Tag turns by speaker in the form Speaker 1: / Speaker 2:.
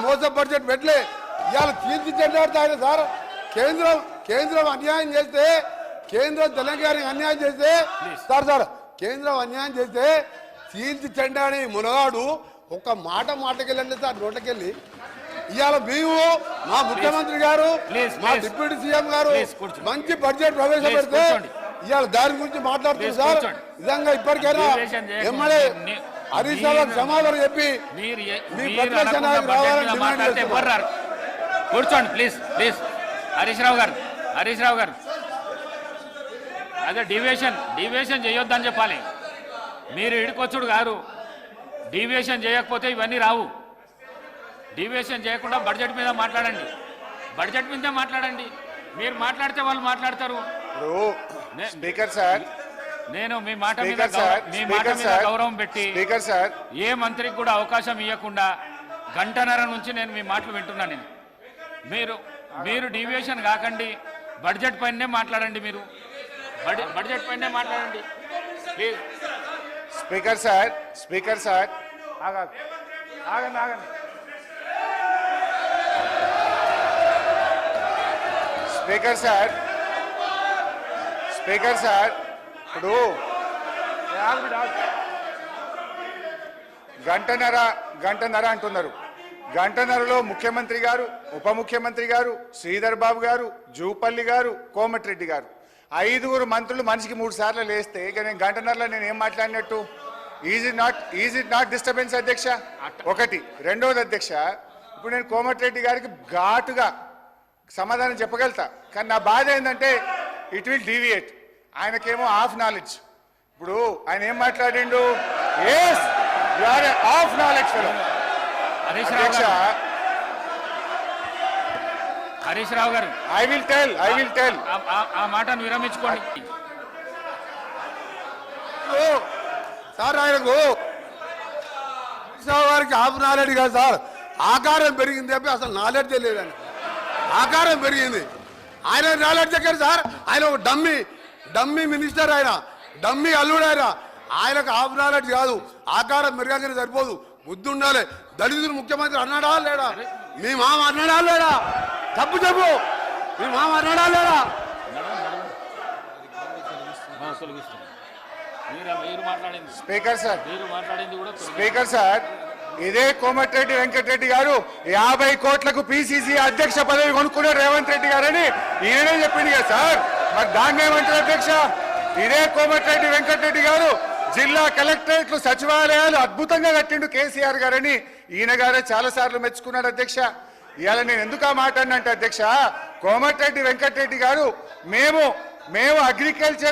Speaker 1: మోసం బడ్జెట్ పెట్టలే ఇవాళ తీర్చిదిద్దాడు ఆయన సార్. కేంద్రం అన్యాయం చేస్తే, కేంద్రం తెలంగాణకి అన్యాయం చేస్తే సార్ కేంద్రం అన్యాయం చేస్తే తీర్చిదిద్దాడని మునగాడు ఒక మాటకెళ్ళండి సార్ నోట్లకెళ్ళి. ఇవాళ మేము మా ముఖ్యమంత్రి గారు మా డిప్యూటీ సీఎం గారు మంచి బడ్జెట్ ప్రవేశపెడితే ఇవాళ దాని గురించి మాట్లాడుతున్నారు సార్. నిజంగా ఇప్పటికైనా ఎమ్మెల్యే హరీష్ రావు సమాధానం చెప్పి మీ ప్రతిపక్ష నాయకులు రావాలని డిమాండ్ చేస్తున్నారు.
Speaker 2: కూర్చోండి ప్లీజ్ ప్లీజ్. హరీష్ రావు గారు అదే డివియేషన్ చేయొద్దని చెప్పాలి. మీరు ఇడికొచ్చుడు గారు, డివియేషన్ చేయకపోతే ఇవన్నీ రావు. డివియేషన్ చేయకుండా బడ్జెట్ మీద మాట్లాడండి, బడ్జెట్ మీదే మాట్లాడండి. మీరు మాట్లాడితే వాళ్ళు మాట్లాడతారు.
Speaker 3: స్పీకర్ సార్,
Speaker 2: నేను మీ మాట మీద గౌరవం పెట్టి ఏ మంత్రికి కూడా అవకాశం ఇవ్వకుండా గంటన్నర నుంచి నేను మీ మాటలు వింటున్నాను. మీరు డివియేషన్ కాకండి, బడ్జెట్ పైనే మాట్లాడండి. మీరు బడ్జెట్ పైనే మాట్లాడండి ప్లీజ్.
Speaker 3: స్పీకర్ సార్ ఆగండి. స్పీకర్ సార్ ఇప్పుడు గంటన్నర అంటున్నారు. గంటన్నరలో ముఖ్యమంత్రి గారు, ఉప ముఖ్యమంత్రి గారు, శ్రీధర్ బాబు గారు, జూపల్లి గారు, కోమటిరెడ్డి గారు, 5 మంత్రులు మనిషికి 3 సార్లు లేస్తే ఇక నేను గంటన్నరలో నేను ఏం మాట్లాడినట్టు? ఈజ్ ఇట్ నాట్ డిస్టర్బెన్స్ అధ్యక్ష? ఒకటి. రెండవది అధ్యక్ష, ఇప్పుడు నేను కోమటిరెడ్డి గారికి ఘాటుగా సమాధానం చెప్పగలుగుతా, కానీ నా బాధ ఏంటంటే ఇట్ విల్ డీవియేట్. ఆయనకేమో హాఫ్ నాలెడ్జ్. ఇప్పుడు ఆయన ఏం మాట్లాడిండు? Yes you are half knowledge fellow.
Speaker 2: Harish Rao garu
Speaker 3: I will tell
Speaker 2: ఆ మాటను విరమించుకోండి
Speaker 1: సార్. ఆయనకు వారికి హాఫ్ నాలెడ్జ్ కాదు సార్, ఆకారం పెరిగింది చెప్పి అసలు నాలెడ్జ్ లేదని. ఆకారం పెరిగింది, ఆయన నాలెడ్జ్ ఎక్కడ సార్? ఆయన ఒక డమ్మీ మినిస్టర్, ఆయన డమ్మీ అల్లుడు. ఆయనకు హాఫ్ నాలెడ్జ్ కాదు, ఆకారం పెరగానే సరిపోదు, బుద్ధి ఉండాలి. దళితులు ముఖ్యమంత్రి అన్నాడా లేడా? మీ మామ అన్నాడా లేడా? చెప్పు మీ మామ అన్నాడా లేడా?
Speaker 3: స్పీకర్ సార్ ఇదే కోమటిరెడ్డి వెంకటరెడ్డి గారు 50 కోట్లకు పిసిసి అధ్యక్ష పదవి కొనుక్కున్నారు రేవంత్ రెడ్డి గారని ఈయనే చెప్పింది కదా సార్. మరి దాన్ని ఏమంటారు అధ్యక్ష? ఇదే కోమటిరెడ్డి వెంకటరెడ్డి గారు జిల్లా కలెక్టరేట్లు, సచివాలయాలు అద్భుతంగా కట్టిండు కేసీఆర్ గారని ఈయన గారే చాలా సార్లు మెచ్చుకున్నాడు అధ్యక్ష. ఇవాళ నేను ఎందుకు ఆ మాట అన్నంటే అధ్యక్ష, కోమటిరెడ్డి వెంకటరెడ్డి గారు మేము అగ్రికల్చర్